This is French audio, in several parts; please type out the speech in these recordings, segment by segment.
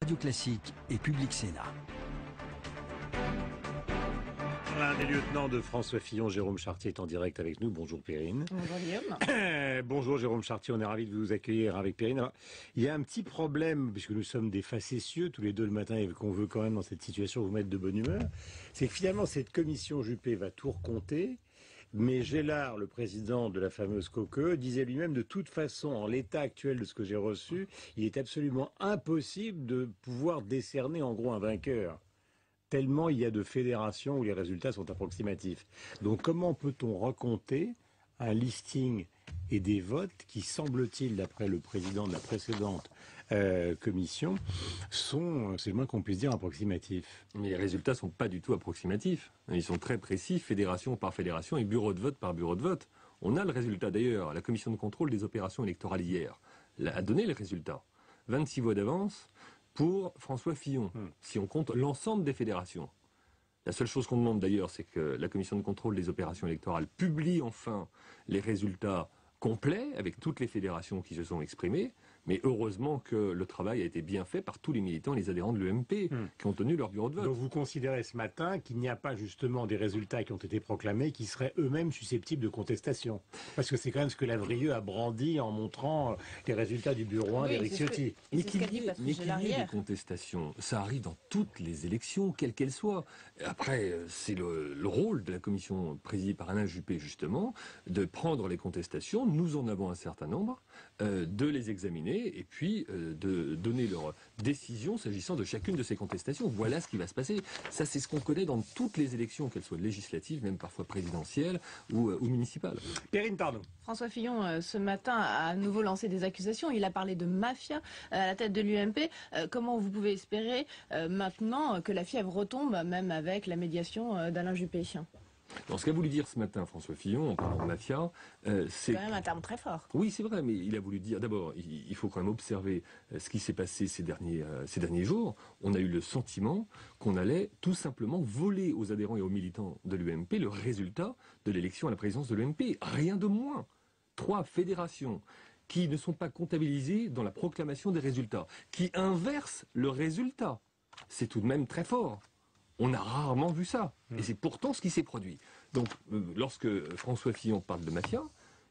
Radio Classique et Public Sénat. L'un des lieutenants de François Fillon, Jérôme Chartier, est en direct avec nous. Bonjour Perrine. Bonjour Guillaume. Bonjour Jérôme Chartier, on est ravis de vous accueillir avec Perrine. Alors, il y a un petit problème, puisque nous sommes des facétieux tous les deux le matin et qu'on veut quand même dans cette situation vous mettre de bonne humeur, c'est que finalement cette commission Juppé va tout recompter. Mais Gélard, le président de la fameuse COCE, disait lui-même de toute façon, en l'état actuel de ce que j'ai reçu, il est absolument impossible de pouvoir décerner en gros un vainqueur. Tellement il y a de fédérations où les résultats sont approximatifs. Donc comment peut-on recompter un listing et des votes qui, semble-t-il, d'après le président de la précédente commission, sont, c'est le moins qu'on puisse dire, approximatifs. Mais les résultats sont pas du tout approximatifs. Ils sont très précis, fédération par fédération et bureau de vote par bureau de vote. On a le résultat d'ailleurs. La commission de contrôle des opérations électorales hier a donné les résultats. 26 voix d'avance pour François Fillon, si on compte l'ensemble des fédérations. La seule chose qu'on demande d'ailleurs, c'est que la commission de contrôle des opérations électorales publie enfin les résultats complets avec toutes les fédérations qui se sont exprimées. Mais heureusement que le travail a été bien fait par tous les militants et les adhérents de l'EMP qui ont tenu leur bureau de vote. Donc vous considérez ce matin qu'il n'y a pas justement des résultats qui ont été proclamés qui seraient eux-mêmes susceptibles de contestation? Parce que c'est quand même ce que Lavrieux a brandi en montrant les résultats du bureau 1 d'Éric Ciotti. Mais qu'il y ait des contestations, ça arrive dans toutes les élections, quelles qu'elles soient. Après, c'est le rôle de la commission présidée par Alain Juppé, justement, de prendre les contestations, nous en avons un certain nombre, de les examiner et puis de donner leur décision s'agissant de chacune de ces contestations. Voilà ce qui va se passer. Ça, c'est ce qu'on connaît dans toutes les élections, qu'elles soient législatives, même parfois présidentielles ou municipales. Perrine, pardon. François Fillon, ce matin, a à nouveau lancé des accusations. Il a parlé de mafia à la tête de l'UMP. Comment vous pouvez espérer maintenant que la fièvre retombe, même avec la médiation d'Alain Juppé? Alors, ce qu'a voulu dire ce matin François Fillon, en parlant de mafia, c'est quand même un terme très fort. Oui, c'est vrai, mais il a voulu dire, d'abord, il faut quand même observer ce qui s'est passé ces derniers jours. On a eu le sentiment qu'on allait tout simplement voler aux adhérents et aux militants de l'UMP le résultat de l'élection à la présidence de l'UMP. Rien de moins. 3 fédérations qui ne sont pas comptabilisées dans la proclamation des résultats, qui inversent le résultat. C'est tout de même très fort. On a rarement vu ça. Et c'est pourtant ce qui s'est produit. Donc, lorsque François Fillon parle de mafia,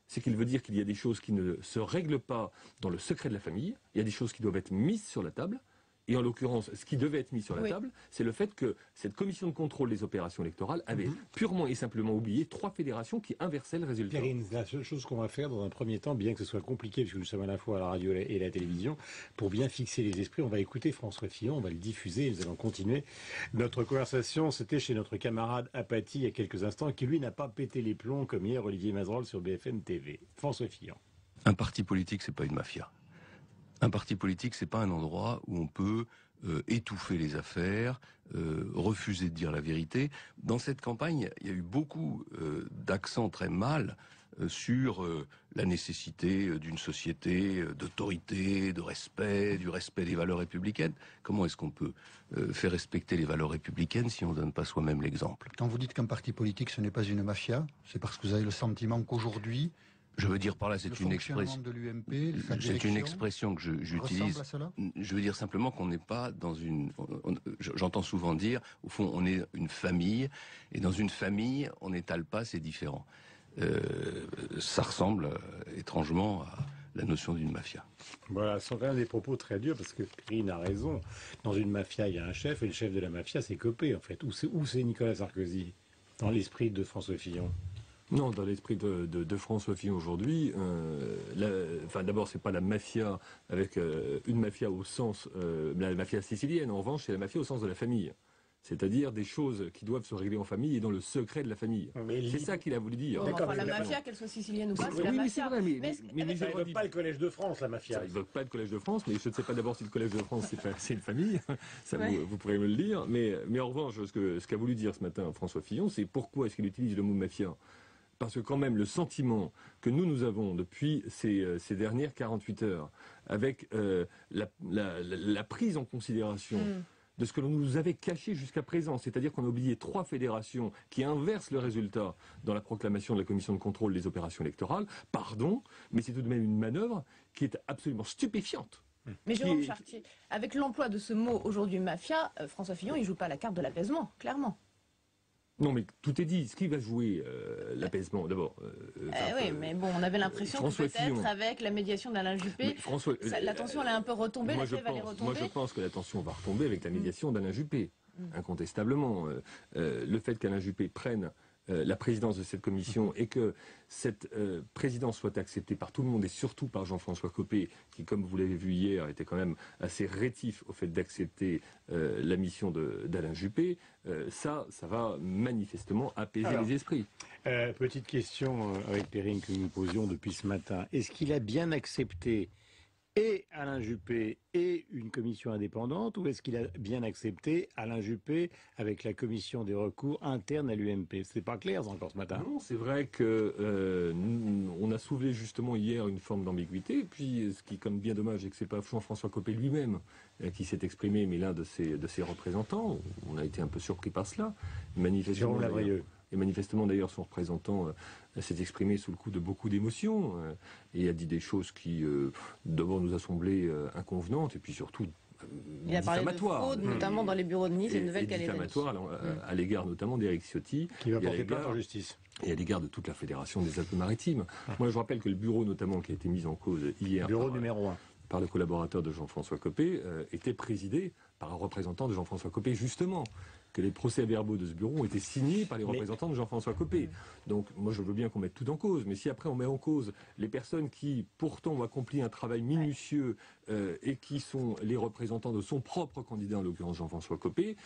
c'est qu'il veut dire qu'il y a des choses qui ne se règlent pas dans le secret de la famille. Il y a des choses qui doivent être mises sur la table. Et en l'occurrence, ce qui devait être mis sur la table, c'est le fait que cette commission de contrôle des opérations électorales avait purement et simplement oublié 3 fédérations qui inversaient le résultat. Perrine, la seule chose qu'on va faire dans un premier temps, bien que ce soit compliqué, puisque nous sommes à la fois à la radio et la télévision, pour bien fixer les esprits, on va écouter François Fillon, on va le diffuser et nous allons continuer notre conversation. C'était chez notre camarade Apathy il y a quelques instants, qui lui n'a pas pété les plombs comme hier Olivier Mazerolle sur BFM TV. François Fillon. Un parti politique, c'est pas une mafia. Un parti politique, c'est pas un endroit où on peut étouffer les affaires, refuser de dire la vérité. Dans cette campagne, il y a eu beaucoup d'accents très mal sur la nécessité d'une société d'autorité, de respect, du respect des valeurs républicaines. Comment est-ce qu'on peut faire respecter les valeurs républicaines si on ne donne pas soi-même l'exemple? Quand vous dites qu'un parti politique, ce n'est pas une mafia, c'est parce que vous avez le sentiment qu'aujourd'hui... Je veux dire par là, c'est une expression. C'est une expression que j'utilise. Je veux dire simplement qu'on n'est pas dans une. J'entends souvent dire, au fond, on est une famille, et dans une famille, on n'étale pas ses différends. Ça ressemble étrangement à la notion d'une mafia. Voilà, ce sont quand même des propos très durs, parce que Perrine a raison. Dans une mafia, il y a un chef, et le chef de la mafia, c'est Copé, en fait. Où c'est Nicolas Sarkozy, dans l'esprit de François Fillon? Non, dans l'esprit de François Fillon aujourd'hui, d'abord c'est pas la mafia avec une mafia au sens la mafia sicilienne. En revanche, c'est la mafia au sens de la famille. C'est-à-dire des choses qui doivent se régler en famille et dans le secret de la famille. C'est ça qu'il a voulu dire. Enfin, la mafia, qu'elle soit sicilienne ou pas, c'est la mafia. Mais ça n'évoque pas le Collège de France, la mafia. Ça n'évoque pas le Collège de France, mais je ne sais pas d'abord si le Collège de France c'est une famille. Ça, vous pourrez me le dire. Mais en revanche, ce qu'a voulu dire ce matin François Fillon, c'est pourquoi est-ce qu'il utilise le mot mafia? Parce que quand même le sentiment que nous avons depuis ces dernières 48 heures, avec la prise en considération de ce que l'on nous avait caché jusqu'à présent, c'est-à-dire qu'on a oublié 3 fédérations qui inversent le résultat dans la proclamation de la commission de contrôle des opérations électorales, pardon, mais c'est tout de même une manœuvre qui est absolument stupéfiante. Mais Jérôme Chartier, avec l'emploi de ce mot aujourd'hui mafia, François Fillon, il joue pas la carte de l'apaisement, clairement. Non, mais tout est dit. Ce qui va jouer l'apaisement, d'abord. Oui, mais bon, on avait l'impression que François peut-être Fillon. avec la médiation d'Alain Juppé, la tension elle est un peu retombée, la paix va aller retomber. Moi, je pense que la tension va retomber avec la médiation d'Alain Juppé, incontestablement. Le fait qu'Alain Juppé prenne la présidence de cette commission et que cette présidence soit acceptée par tout le monde et surtout par Jean-François Copé, qui, comme vous l'avez vu hier, était quand même assez rétif au fait d'accepter la mission d'Alain Juppé, ça va manifestement apaiser les esprits. Petite question avec Perrine que nous posions depuis ce matin. Est-ce qu'il a bien accepté et Alain Juppé et une commission indépendante, ou est-ce qu'il a bien accepté Alain Juppé avec la commission des recours interne à l'UMP? C'est pas clair encore ce matin. Non, c'est vrai que on a soulevé justement hier une forme d'ambiguïté. Et puis, ce qui est comme bien dommage, c'est que c'est pas Jean-François Copé lui-même qui s'est exprimé, mais l'un de ses représentants. On a été un peu surpris par cela. Jérôme Lavrieux. Et manifestement, d'ailleurs, son représentant s'est exprimé sous le coup de beaucoup d'émotions et a dit des choses qui, d'abord, nous a semblé inconvenantes et puis surtout il a parlé de fraude, notamment dans les bureaux de Nice et de Nouvelle-Calédonie. Diffamatoire à l'égard notamment d'Éric Ciotti. Qui va porter plainte en justice. Et à l'égard de toute la Fédération des Alpes-Maritimes. Moi, je rappelle que le bureau, notamment, qui a été mis en cause hier numéro 1. par le collaborateur de Jean-François Copé, était présidé par un représentant de Jean-François Copé, justement. Que les procès-verbaux de ce bureau ont été signés par les représentants de Jean-François Copé. Donc, moi, je veux bien qu'on mette tout en cause, mais si après on met en cause les personnes qui, pourtant, ont accompli un travail minutieux et qui sont les représentants de son propre candidat, en l'occurrence Jean-François Copé,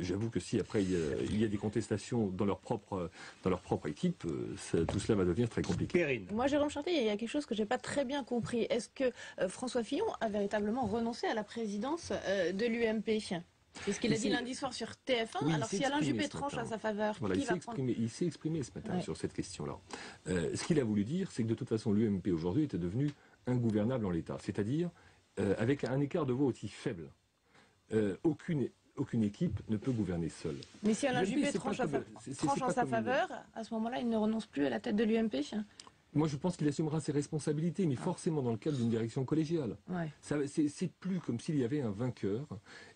j'avoue que si après il y a des contestations dans leur propre équipe, tout cela va devenir très compliqué. Perrine. Moi, Jérôme Chartier, il y a quelque chose que j'ai pas très bien compris. Est-ce que François Fillon a véritablement renoncé à la présidence de l'UMP? C'est ce qu'il a dit lundi soir sur TF1. Oui, alors si Alain Juppé tranche à sa faveur, voilà, il s'est exprimé ce matin sur cette question-là. Ce qu'il a voulu dire, c'est que de toute façon l'UMP aujourd'hui était devenu ingouvernable en l'état. C'est-à-dire, avec un écart de voix aussi faible, aucune équipe ne peut gouverner seule. Mais si Alain Juppé tranche en sa faveur, à ce moment-là, il ne renonce plus à la tête de l'UMP? Moi, je pense qu'il assumera ses responsabilités, mais forcément dans le cadre d'une direction collégiale. Ouais. C'est plus comme s'il y avait un vainqueur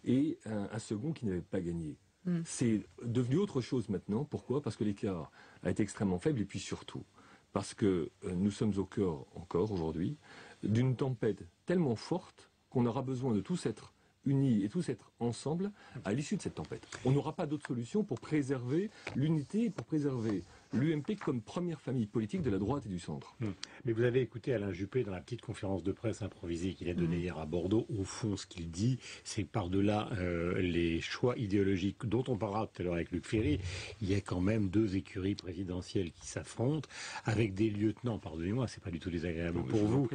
et un second qui n'avait pas gagné. C'est devenu autre chose maintenant. Pourquoi? Parce que l'écart a été extrêmement faible et puis surtout parce que nous sommes au cœur, encore aujourd'hui, d'une tempête tellement forte qu'on aura besoin de tous être unis et tous être ensemble à l'issue de cette tempête. On n'aura pas d'autre solution pour préserver l'unité et pour préserver l'UMP comme première famille politique de la droite et du centre. Mais vous avez écouté Alain Juppé dans la petite conférence de presse improvisée qu'il a donnée hier à Bordeaux. Au fond, ce qu'il dit, c'est que par-delà les choix idéologiques dont on parlera tout à l'heure avec Luc Ferry, il y a quand même deux écuries présidentielles qui s'affrontent avec des lieutenants, pardonnez-moi, c'est pas du tout désagréable pour vous,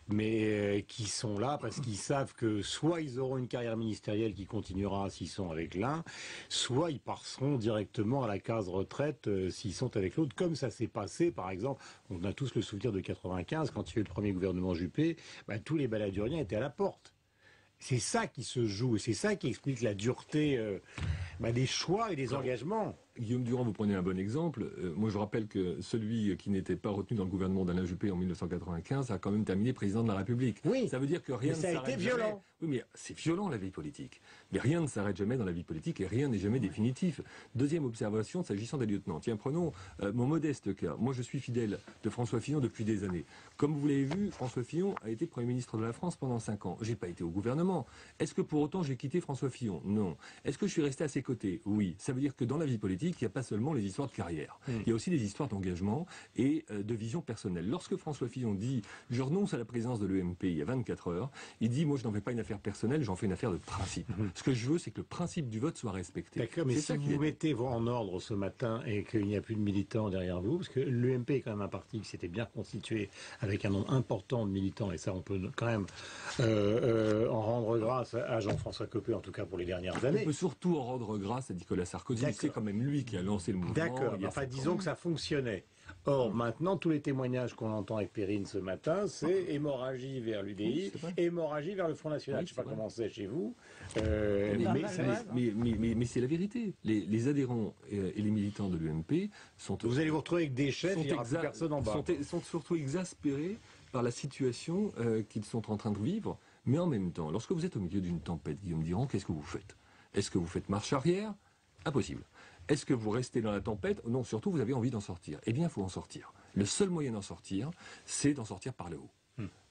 mais qui sont là parce qu'ils savent que soit ils auront une carrière ministérielle qui continuera s'ils sont avec l'un, soit ils passeront directement à la case retraite s'ils sont avec l'autre, comme ça s'est passé, par exemple, on a tous le souvenir de 95, quand il y a eu le premier gouvernement Juppé, tous les baladuriens étaient à la porte. C'est ça qui se joue, et c'est ça qui explique la dureté des choix et des engagements. Guillaume Durand, vous prenez un bon exemple. Moi, je rappelle que celui qui n'était pas retenu dans le gouvernement d'Alain Juppé en 1995 a quand même terminé président de la République. Oui. Ça veut dire que rien ne s'arrête jamais. Ça a été violent. Oui, mais c'est violent la vie politique. Mais rien ne s'arrête jamais dans la vie politique et rien n'est jamais définitif. Deuxième observation, s'agissant des lieutenants. Tiens, prenons mon modeste cas. Moi, je suis fidèle de François Fillon depuis des années. Comme vous l'avez vu, François Fillon a été Premier ministre de la France pendant 5 ans. J'ai pas été au gouvernement. Est-ce que pour autant j'ai quitté François Fillon? Non. Est-ce que je suis resté à ses côtés? Oui. Ça veut dire que dans la vie politique, il n'y a pas seulement les histoires de carrière. Il y a aussi des histoires d'engagement et de vision personnelle. Lorsque François Fillon dit « je renonce à la présidence de l'UMP » il y a 24 heures, il dit « moi je n'en fais pas une affaire personnelle, j'en fais une affaire de principe ». Ce que je veux, c'est que le principe du vote soit respecté. D'accord, mais si vous mettez en ordre ce matin et qu'il n'y a plus de militants derrière vous, parce que l'UMP est quand même un parti qui s'était bien constitué avec un nombre important de militants, et ça on peut quand même en rendre grâce à Jean-François Copé, en tout cas pour les dernières années. On peut surtout en rendre grâce à Nicolas Sarkozy. C'est quand même lui qui a lancé le mouvement. D'accord, enfin disons que ça fonctionnait. Or, maintenant, tous les témoignages qu'on entend avec Perrine ce matin, c'est hémorragie vers l'UDI, hémorragie vers le Front National. Je ne sais pas comment c'est chez vous, mais c'est la vérité. Les adhérents et les militants de l'UMP sont... Vous allez vous retrouver avec des chefs, il n'y aura plus personne en bas. Sont surtout exaspérés par la situation qu'ils sont en train de vivre, Mais en même temps, lorsque vous êtes au milieu d'une tempête, Guillaume Durand, qu'est-ce que vous faites? Est-ce que vous faites marche arrière? Impossible. Est-ce que vous restez dans la tempête? Non, surtout, vous avez envie d'en sortir. Eh bien, il faut en sortir. Le seul moyen d'en sortir, c'est d'en sortir par le haut.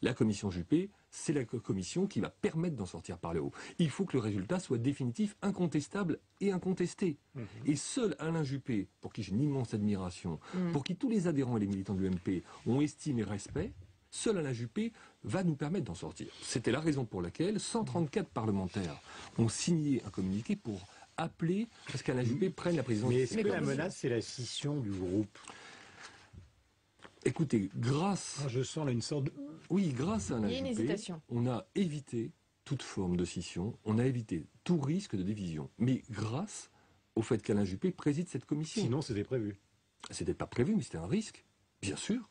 La commission Juppé, c'est la commission qui va permettre d'en sortir par le haut. Il faut que le résultat soit définitif, incontestable et incontesté. Et seul Alain Juppé, pour qui j'ai une immense admiration, pour qui tous les adhérents et les militants de l'UMP ont estime et respect, seul Alain Juppé va nous permettre d'en sortir. C'était la raison pour laquelle 134 parlementaires ont signé un communiqué pour appeler à ce qu'Alain Juppé prenne la présidence. Mais est-ce que la menace, c'est la scission du groupe? Écoutez, grâce... Je sens là une sorte de... Oui, grâce à Alain Il y a une Juppé, hésitation. on a évité toute forme de scission, on a évité tout risque de division. Mais grâce au fait qu'Alain Juppé préside cette commission. Sinon, c'était prévu. C'était pas prévu, mais c'était un risque. Bien sûr.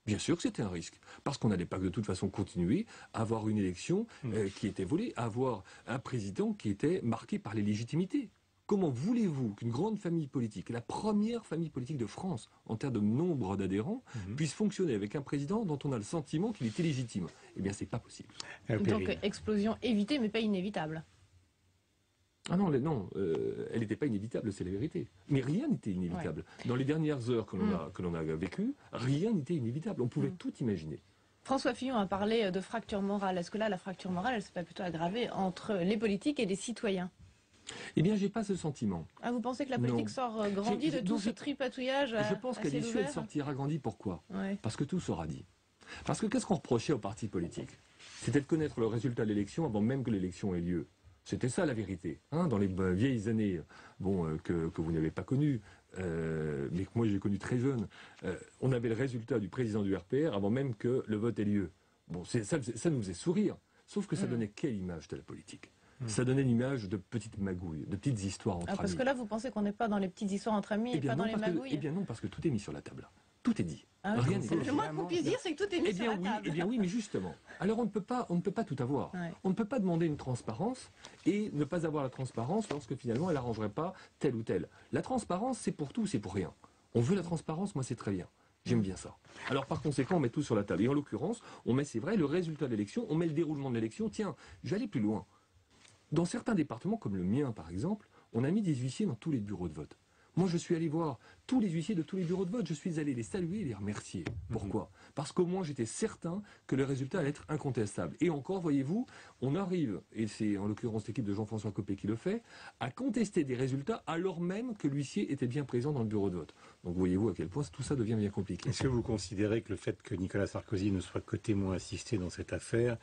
Bien sûr que c'était un risque. Parce qu'on n'allait pas de toute façon continuer à avoir une élection qui était volée, à avoir un président qui était marqué par les légitimités. Comment voulez-vous qu'une grande famille politique, la première famille politique de France en termes de nombre d'adhérents, puisse fonctionner avec un président dont on a le sentiment qu'il est illégitime? Eh bien, c'est pas possible. Donc explosion évitée, mais pas inévitable. Ah non, elle n'était pas inévitable, c'est la vérité. Mais rien n'était inévitable. Ouais. Dans les dernières heures que l'on a vécues, rien n'était inévitable. On pouvait tout imaginer. François Fillon a parlé de fracture morale. Est-ce que là, la fracture morale, elle s'est pas plutôt aggravée entre les politiques et les citoyens? Eh bien, j'ai pas ce sentiment. Ah, vous pensez que la politique sort grandie de tout ce tripatouillage? Je pense qu'à l'issue, elle sortira grandie. Pourquoi? Parce que tout sera dit. Parce que qu'est-ce qu'on reprochait aux partis politiques? C'était de connaître le résultat de l'élection avant même que l'élection ait lieu. C'était ça la vérité. Dans les vieilles années que vous n'avez pas connues, mais que moi j'ai connu très jeune, on avait le résultat du président du RPR avant même que le vote ait lieu. Bon, ça nous faisait sourire. Sauf que ça donnait quelle image de la politique? Ça donnait l'image de petites magouilles, de petites histoires entre amis. Parce que là, vous pensez qu'on n'est pas dans les petites histoires entre amis et pas dans les magouilles? Eh bien non, parce que tout est mis sur la table. Tout est dit. Rien n'est dit. Le moins qu'on puisse dire, c'est que tout est mis sur la table. Eh bien oui, mais justement. Alors on ne peut pas tout avoir. On ne peut pas demander une transparence et ne pas avoir la transparence lorsque finalement elle n'arrangerait pas tel ou tel. La transparence, c'est pour tout, c'est pour rien. On veut la transparence, moi c'est très bien. J'aime bien ça. Alors par conséquent, on met tout sur la table. Et en l'occurrence, on met, c'est vrai, le résultat de l'élection, on met le déroulement de l'élection. Tiens, j'allais plus loin. Dans certains départements, comme le mien par exemple, on a mis des huissiers dans tous les bureaux de vote. Moi, je suis allé voir tous les huissiers de tous les bureaux de vote. Je suis allé les saluer et les remercier. Pourquoi? Parce qu'au moins, j'étais certain que le résultat allait être incontestable. Et encore, voyez-vous, on arrive, et c'est en l'occurrence l'équipe de Jean-François Copé qui le fait, à contester des résultats alors même que l'huissier était bien présent dans le bureau de vote. Donc voyez-vous à quel point tout ça devient bien compliqué. Est-ce que vous considérez que le fait que Nicolas Sarkozy ne soit que témoin assisté dans cette affaire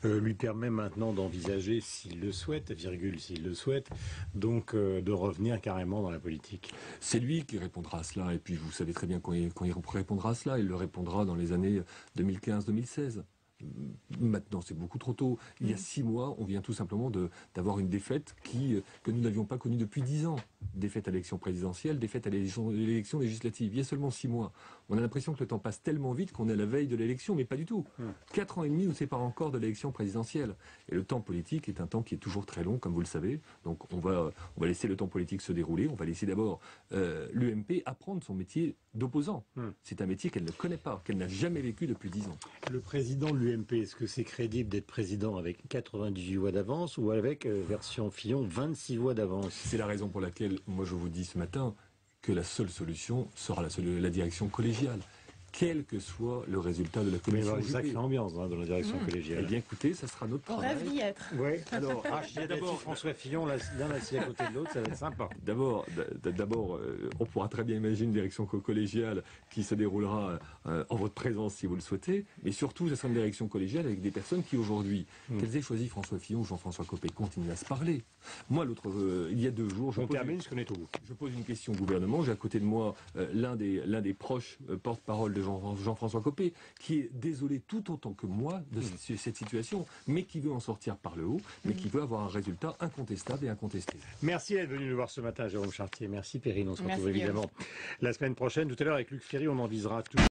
lui permet maintenant d'envisager, s'il le souhaite, s'il le souhaite, donc de revenir carrément dans la politique? C'est lui qui répondra à cela, et puis vous savez très bien quand il répondra à cela, il le répondra dans les années 2015-2016. Maintenant, c'est beaucoup trop tôt. Il y a 6 mois, on vient tout simplement d'avoir une défaite que nous n'avions pas connue depuis 10 ans. Défaite à l'élection présidentielle, défaite à l'élection législative. Il y a seulement 6 mois. On a l'impression que le temps passe tellement vite qu'on est à la veille de l'élection, mais pas du tout. 4 ans et demi nous séparent encore de l'élection présidentielle. Et le temps politique est un temps qui est toujours très long, comme vous le savez. Donc on va laisser le temps politique se dérouler. On va laisser d'abord l'UMP apprendre son métier d'opposant. C'est un métier qu'elle ne connaît pas, qu'elle n'a jamais vécu depuis 10 ans. Le président de l'UMP, est-ce que c'est crédible d'être président avec 98 voix d'avance ou avec, version Fillon, 26 voix d'avance? C'est la raison pour laquelle, moi je vous dis ce matin, que la seule solution sera la direction collégiale, quel que soit le résultat de la commission. Mais il y aura une sacrée ambiance dans la direction collégiale. Eh bien écoutez, ça sera notre travail. On rêve d'y être. Oui, alors d'abord François Fillon, l'un assis à côté de l'autre, ça va être sympa. D'abord, on pourra très bien imaginer une direction collégiale qui se déroulera en votre présence si vous le souhaitez, mais surtout, ce sera une direction collégiale avec des personnes qui aujourd'hui, qu'elles aient choisi François Fillon ou Jean-François Copé, continuent à se parler. Moi, il y a 2 jours, je pose une question au gouvernement. J'ai à côté de moi l'un des proches porte-parole de Jean-François Copé, qui est désolé tout autant que moi de cette situation, mais qui veut en sortir par le haut, mais qui veut avoir un résultat incontestable et incontesté. Merci d'être venu nous voir ce matin, Jérôme Chartier. Merci Perrine, on se retrouve évidemment la semaine prochaine. Tout à l'heure avec Luc Ferry, on en visera tout.